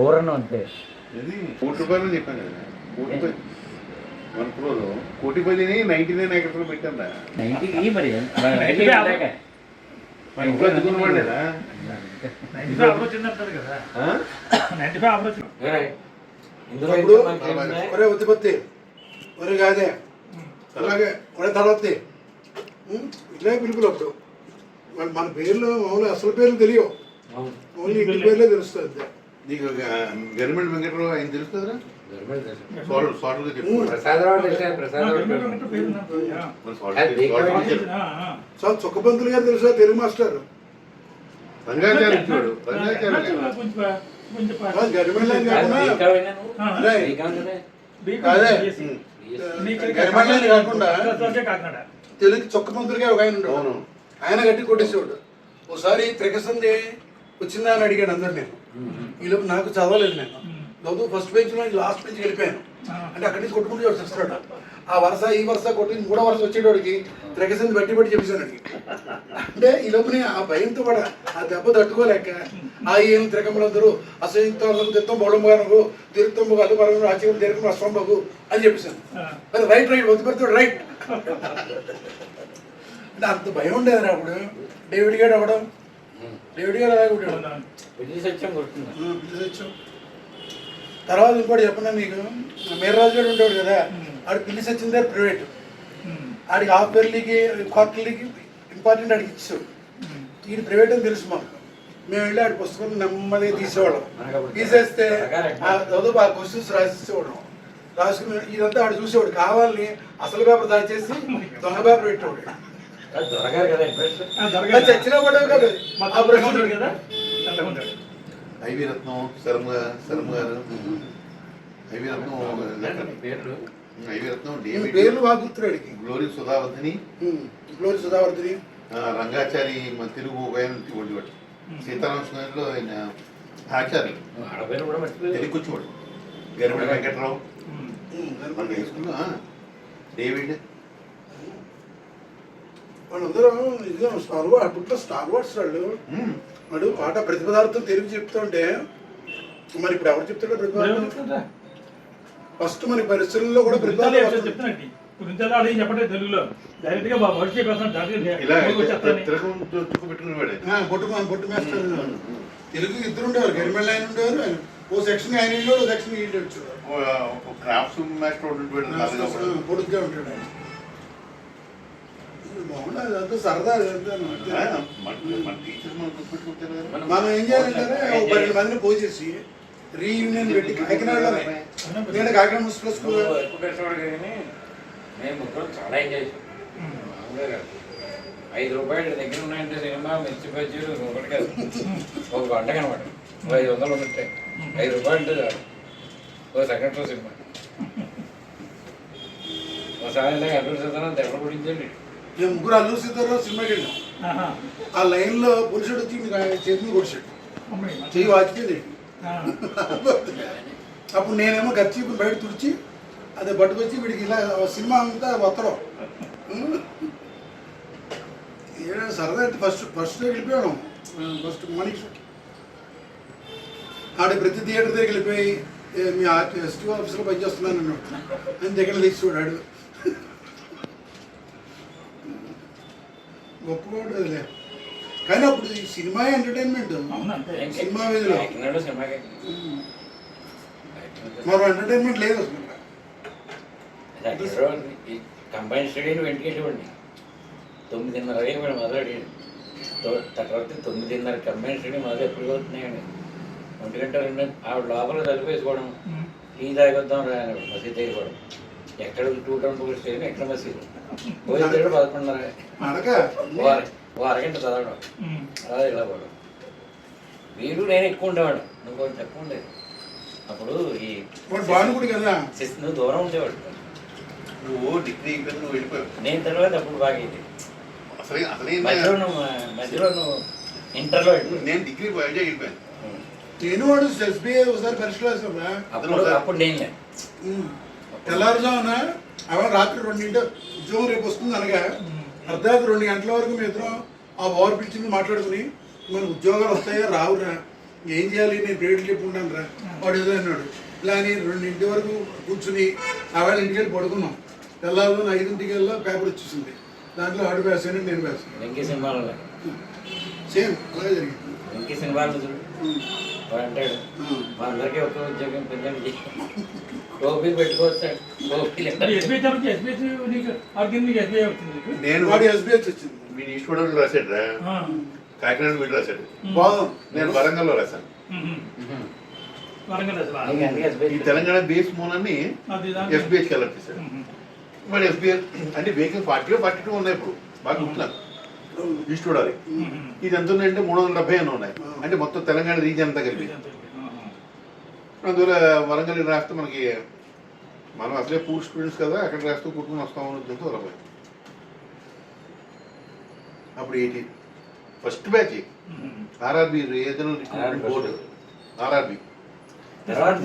దూరం అంతే. ఇది ₹1,00,00,000 చెప్పాను కదా, కోటిపల్లిని 99 ఎకరాలు పెట్టాను. 90 మరి ఇంట్లో ఎత్తుకున్నవాడు లేదా? ఒరే ఉత్పత్తి ఒరే కాదే అలాగే ఒరే తలవత్తి ఇట్లే పిలుపులు. అప్పుడు మన పేర్లు మామూలు అసలు పేర్లు తెలియవు, ఓన్లీ ఇంటి పేర్లే తెలుస్తుంది అంతే. నీకు గవర్నమెంట్ వెంకటరావు ఆయన తెలుస్తుందా? చుక్కపంతులు గారు తెలుసా, తెలుగు మాస్టర్ రంగాచార్య ఇచ్చాడు. కాకుండా తెలుగు చుక్కపంతులుగా ఒక ఆయన ఉండవు, ఆయన గట్టి కొట్టేసేవాడు. ఒకసారి త్రికసంది వచ్చిందా అని అడిగాడు అందరు. నేను ఈలోపు నాకు చదవలేదు, నేను చదువు ఫస్ట్ బెంచ్ లో లాస్ట్ బెంచ్కి వెళ్ళిపోయాను. అంటే అక్కడి నుంచి కొట్టుకుంటూ వస్తాడు. ఆ వరుస ఈ వరుస కొట్టి 3వ వరుస వచ్చేటోడికి త్రికసంది బట్టి బట్టి చెప్పేశాను. అంటే ఈ లోపుని ఆ భయంతో కూడా ఆ దెబ్బ తట్టుకోలేక ఆ ఏం త్రికములందరూ అసహింతో తిత్తం బొళంబాను తిరుగుతూ అల్లు పరమ ఆచరణ తిరగం అస్వంబగు అని చెప్పేశాను. మరి రైట్ రైట్ వద్దు పెడతాడు రైట్ అంటే అంత భయం ఉండేది అప్పుడు. డేవిడ్ గారు అవ్వడం, డేవిడ్ గారు అలాగే ఉంటాడు. తర్వాత ఇంకోటి చెప్పినా నీకు, మేరరాజు గారు ఉండేవాడు కదా, ఆడు పిల్లి సచ్చిందే ప్రైవేట్, ఆడికి హాఫ్ ఇయర్లీకి క్వార్టర్లీకి ఇంపార్టెంట్ ఆడికి ఇచ్చేవాడు. ఈయన ప్రైవేట్ అని తెలుసు మాకు. మేము వెళ్ళి ఆడి పుస్తకం నెమ్మదిగా తీసేవాళ్ళం. తీసేస్తే చదువు ఆ క్వశ్చన్స్ రాసేసేవాడు. రాసుకుని ఇదంతా ఆడు చూసేవాడు. కావాలని అసలు పేపర్ దాచేసి దొంగ పేపర్ పెట్టేవాడు. చచ్చిన పడేవి కాదు కదా. ఐవి రత్నం శర్మ గారు, ఐవి రత్నం పేర్లు బాగా గుర్తురాడికి. గ్లోరీ సుధావర్ధిని, రంగాచారి మన తెలుగు ఒంటివాడు, సీతారామ స్వామిలో ఆయన ఆచార్య తెలుగు వచ్చేవాడు. గరిమెడ వెంకటరావు మన స్కూల్లో, డేవిడ్ వాళ్ళందరూ ఇదిగో అప్పట్లో స్టార్ వార్డ్స్ వాళ్ళు. వాడు పాట ప్రతిపదార్థం తెలుగు చెప్తుంటే మరి ఇప్పుడు ఎవరు చెప్తాడో ప్రతిపదార్థం? ఫస్ట్ మనకి పరిస్థితుల్లో కూడా ప్రతిపదార్థం బొట్టు మాస్టర్ తెలుగు ఇద్దరు ఉండేవారు. గరిమెళ్ళ ఆయన ఉండేవారు, ఓ సెక్షన్ ఆయన ఉండేవాడు, ఓ సెక్షన్ వీళ్ళు వచ్చేవారు. పొడుగ్గా ఉంటాడు ఆయన. బాగుండదు అదంతా సరదా. మనం ఏం చేయాలంటే 12 మందిని పోసేసి రీయూనియన్ పెట్టి కాకినాడలోనే, నేను కాకినాడ మున్సిపల్ స్కూల్ చాలా ఎంజాయ్ చేసాం. ₹5 దగ్గర ఉన్నాయంటే సినిమా మిర్చి బజ్జీలు ఒకటి కాదు, ఒక గంట కనమాట. 500 ఉంటాయి, ₹5 అంటే చాలు. ఓ సెకండ్ షో సినిమా ఒకసారి అల్లూరి సీతారాం తెగ పుడించండి. మేము ముగ్గురు అల్లూరి సీతారాం సినిమాకి వెళ్ళాం. ఆ లైన్ లో పురుషుడు వచ్చి చేతిని కొడిచాడు, చెయ్యి వాచిపోయింది. అప్పుడు నేనేమో గచ్చిపుని బయట తుడిచి అదే పట్టుకొచ్చి వీడికి ఇలా సినిమా అంతా ఒత్తడం. సరదా అయితే ఫస్ట్ వెళ్ళిపోయాను. ఫస్ట్ మార్నింగ్ షోకి ఆడ ప్రతి థియేటర్ దగ్గరికి వెళ్ళిపోయి మీ ఎస్టీ ఆఫీస్లో పనిచేస్తున్నాను అన్నాడు. అని దగ్గర తీసి చూడాడు. గొప్పవాడు అదిలే. కానీ అప్పుడు ఈ సినిమా ఎంటర్టైన్మెంట్, సినిమా వేదిలో మరో ఎంటర్టైన్మెంట్ లేదు అసలు. కంబైన్ స్టడీని వెంటకేసేవాడిని. 9:30 మొదలెడి తర్వాత 9:30 కంబైన్ స్టడీ మొదలు ఎప్పుడు అవుతున్నాయండి. 1 గంట 2 ఆవిడ లోపల తలుపేసుకోవడం, టీ తాగొద్దాం రాని మసీదు తెగిపోవడం. ఎక్కడ 2 టౌన్ పోలీస్ స్టేషన్, ఎక్కడ మసీదు పోలీస్ 11:30 ఓ అరగంట చదవడం, అలా ఇలా పోవడం. వీడు నేను ఎక్కువ ఉండేవాడు, నువ్వు కొంచెం తక్కువ ఉండేది. అప్పుడు ఈ నువ్వు దూరం ఉండేవాడు. నువ్వు డిగ్రీ నువ్వు వెళ్ళిపోయావు. నేను తర్వాత అప్పుడు బాగా అయింది. మధ్యలో నువ్వు ఇంటర్లో నేను డిగ్రీ వెళ్ళిపోయాను. నేను వాడు ఎస్బీఐ ఒకసారి పరీక్షలు అప్పుడు నేను తెల్లారుజామున అవ రాత్రి 2 ఉద్యోగం రేపు వస్తుంది అనగా అర్ధరాత్రి 2 గంటల వరకు మేము ఇద్దరం ఆ ఓవర్ పిలిచింది మాట్లాడుకుని మన ఉద్యోగాలు వస్తాయా రావురా, ఏం చేయాలి నేను పేరు చెప్పుకుంటాను రా వాడు ఏదో అన్నాడు ఇలా అని 2 వరకు కూర్చుని ఆవేళ ఇంటికి వెళ్ళి పడుకున్నాం. తెల్లారు 5 వెళ్ళా పేపర్ వచ్చేసింది. దాంట్లో ఆడు వేసాను నేను వేసాను. వెంకీ సినిమాలో సేమ్ అలాగే జరిగింది. వెంకీ సినిమాలో చూడు వాడు అంటాడు మా అందరికీ ఒక్క ఉద్యోగం పెద్ద టోపీ పెట్టుకోవచ్చాడు. టోపీ నేను వాడు ఎస్బీహెచ్ వచ్చింది. మీ ఈశ్వరుడు రాశాడు రా, కాకినాడ వీడు రాశాడు, బాగుంది. నేను వరంగల్లో రాశాను. ఈ తెలంగాణ బేస్ మూలాన్ని ఎస్బీహెచ్కి అలర్ట్ చేశాడు. మరి ఎస్బీహెచ్ అంటే వెహికల్ 40-42 ఉన్నాయి ఇప్పుడు, బాగా గుర్తున్నాను. ఈస్టూడ్ అది ఇది ఎంత ఉన్నాయంటే 370 అని ఉన్నాయి, అంటే మొత్తం తెలంగాణ రీజియన్ అంతా కలిపి. అందువల్ల వరంగల్ రాస్తే మనకి మనం అసలే పూర్ స్టూడెంట్స్ కదా, అక్కడ రాస్తూ కుటుంబం వస్తామని ఉద్దేశంతో వరంగల్. అప్పుడు 80 first batch RRB regional recruitment board, RRB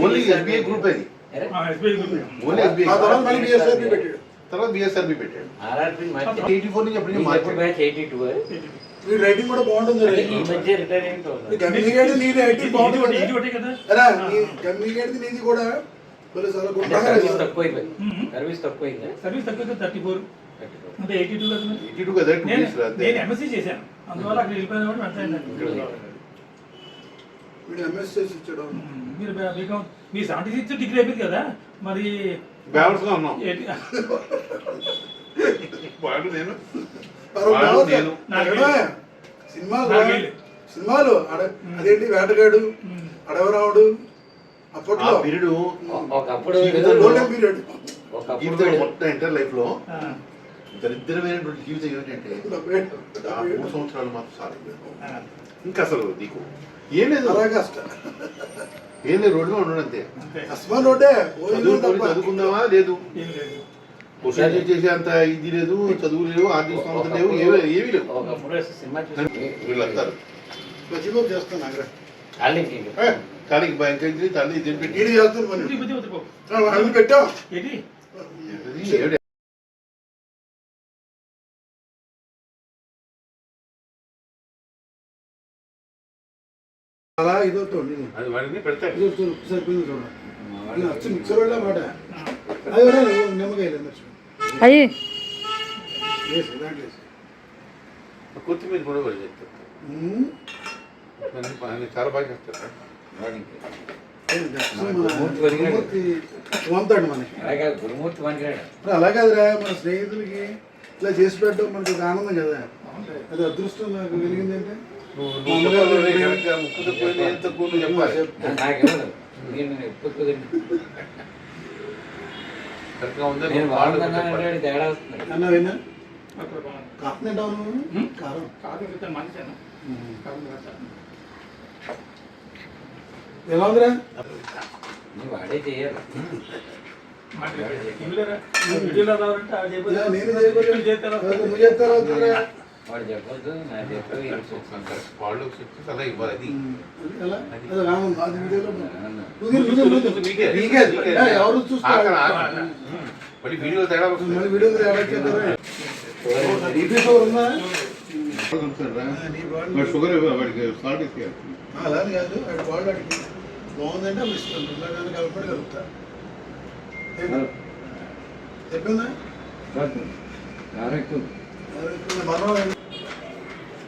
only SBI group అది, ఓన్లీ ఎస్బీఐ. తర్వాత బిఎస్ఆర్బి పెట్టాడు. 84 నుంచి అప్పటికి మార్కెట్ బ్యాచ్ 82 మీ రైటింగ్ కూడా బాగుంటుంది. ఈ మధ్య రిటైర్ ఏంటో కమ్యూనికేట్ నీది రైటింగ్ బాగుంటుంది కదా కమ్యూనికేట్ నీది కూడా చాలా గొప్పగా సర్వీస్ తక్కువైపోయింది. సర్వీస్ తక్కువైంది. సర్వీస్ తక్కువ 34 అంటే 82 కదా. 82 కదా, 2 నేను years రాస్తే. నేను ఎంఎస్సీ చేశాను, అందువల్ల అక్కడ వెళ్ళిపోయిన కూడా వీడు ఎంఎస్ చేసి ఇచ్చాడు. మీరు బీకామ్ మీ 76 డిగ్రీ అయిపోయింది కదా, మరి బ్యాలెన్స్ గా ఉన్నాం. ఏంటి? వాడు నేను సినిమాలు అదేంటి వేటగాడు, అడవరావుడు, అప్పట్లో పీరియడ్ ఒకప్పుడు గోల్డెన్ పీరియడ్. జీవితం మొత్తం ఎంటర్ లైఫ్ లో దరిద్రమైనటువంటి జీవితం ఏమిటంటే 3 సంవత్సరాలు మాత్రం సార్ ఇంకా అసలు నీకు ఏం లేదు, ఏం లేదు, రోడ్లో ఉండడం అంతే. అస్మాన్ రోడ్డే చదువుకుందామా లేదు, ఏం లేదు. క్వశ్చన్ చేసే అంత ఇది లేదు, చదువు లేవు, ఆర్థిక స్థోమత లేవు, ఏమీ లేవు. ఒకప్పుడు సినిమా వీళ్ళు వస్తారు చేస్తాను ఖాళీకి భయంకరించి తల్లి తినిపెట్టి పెట్టాం. ఏంటి? అలా ఇదవుతుంది అది వాడిని పెడతాడు. సరిపోయింది చూడ అచ్చు మిక్సర్ వాళ్ళ మాట అది నిమ్మకాయలు అయ్యి కొత్తిమీర కూడా వాళ్ళు చెప్తారు, చాలా బాగా చెప్తారు. వంతాడు మనకి గురుమూర్తి పనికిరాడు. అలా కాదురా, మన స్నేహితులకి ఇలా చేసి పెట్టడం మనకి ఒక ఆనందం కదా, అది అదృష్టం నాకు కలిగిందంటే. ముక్కు తక్కువ ఏం తక్కువ చెప్పాలి. నాకేమో నేను ఎప్పుడు కరెక్ట్గా ఉందా? నేను బాగుందన్నాడు తేడా వస్తుంది. అన్నావేనా కారం తింటావు నువ్వు? కారం కాదు మనిషి ఎలా ఉందిరా? నువ్వు వాడే చేయాలి. వీడియోలో రావాలంటే నేను నువ్వు చేస్తారా? వాడు చెప్పొద్దు, నాకు చెప్పదు. వాళ్ళు సలహా ఇవ్వాలి. అది ఎలా? అది రాము, అది వీడియోలో మీకే ఎవరు చూస్తారు? మళ్ళీ వీడియో తేడా వస్తుంది. మళ్ళీ వీడియో షుగర్ వాడికి సాల్ట్ ఇస్తే అలానే కాదు, అది వాళ్ళు అడిగి బాగుందంటే అవి ఇస్తాను, ఇలాగ కలపడి కలుపుతా. చెప్పిందా? మనం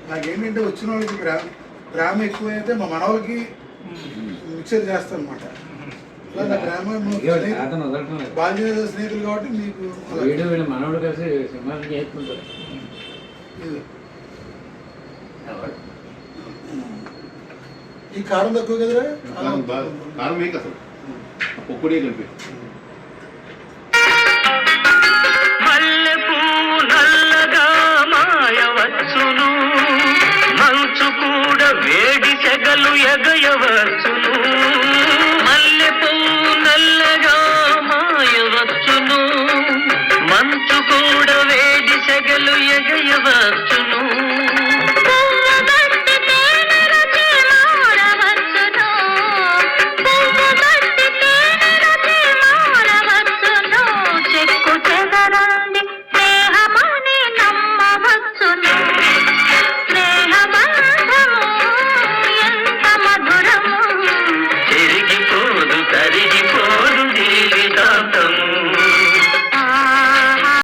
నాకేంటంటే వచ్చిన వాళ్ళకి ప్రేమ ఎక్కువైతే మా మనవాళ్ళకి మిక్సర్ చేస్తాను అనమాట. ఇలా నా ప్రేమ బాల్య స్నేహితులు కాబట్టి మీకు మనవాడు కలిసి సినిమాలు చేసుకుంటారు. ఈ కారం తక్కువ కదరా? కారం వేయక అసలు పొక్కుడే కలిపి. మంచు కూడా వేడి సెగలు ఎగయవచ్చును, మల్లె పువ్వు నల్లగా మాయవచ్చును, మంచు కూడా వేడి సెగలు ఎగయవచ్చు.